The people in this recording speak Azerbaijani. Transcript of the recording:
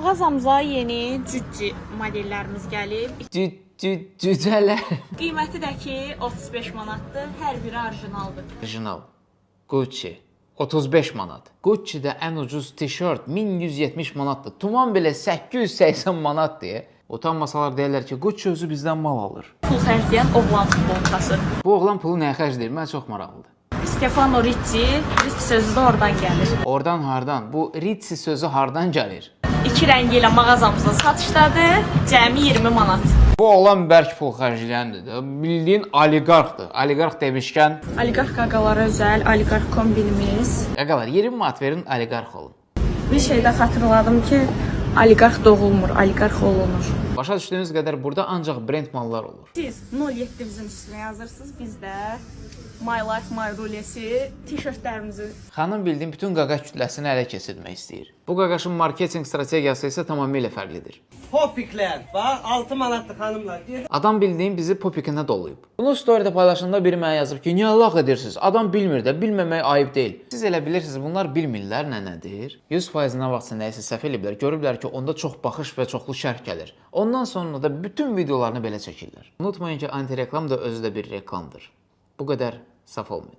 Mağazamıza yeni cücci modellərimiz gəlib. Cücələr. Qiyməti də ki 35 manatdır. Hər biri orijinaldır. Orijinal. Gucci. 35 manat. Gucci-də ən ucuz tişört 1170 manatdır. Tuman belə 880 manatdır. Utanmasalar deyirlər ki, Gucci özü bizdən mal alır. Pul xərcləyən oğlan futbolkası. Bu oğlan pulu nəyə xərcləyir? Mənə çox maraqlıdır. Stefano Ricci, Ricci sözü də oradan gəlir. Oradan hardan? Bu Ricci sözü hardan gəlir? 2 rəngi ilə mağazamızda satışdadır. Cəmi 20 manat. Bu oğlan bərk pul xərcləyəndir də. Bildiyin oliqarxdır. Oliqarx demişkən, Oliqarx qaqalara özəl oliqarx kombinimiz. qaqalar 20 manat verin, oliqarx olun. Bir şey də xatırladım ki, oliqarx doğulmur, oliqarx olunur. Başa düşdüyünüz qədər burada ancaq brend mallar olur. Siz 07 bizim üstünə yazırsınız, biz də My Life My Rulesi tişörtlərimizi. Xanım bildiyin bütün qaqaş kütləsini ələ keçirmək istəyir. Bu qaqaşın marketinq strategiyası isə tamamilə fərqlidir. Popiklər, bax 6 manatlı xanımlar. Adam bildiyin bizi popikinə doluyub. Bunu storydə paylaşanda biri mənə yazıb ki, niyə Allah edirsiniz? Adam bilmir də, bilməmək ayıb deyil. Siz elə bilirsiniz, bunlar bilmirlər nədir? 100% nə vaxtsa nəyisə səhv eləyiblər, görüblər ki, onda çox baxış və çoxlu şərh gəlir. Ondan sonra da bütün videolarını belə çəkirlər. Unutmayın ki, antireklam da özü də bir reklamdır. Bu qədər saf olmayın.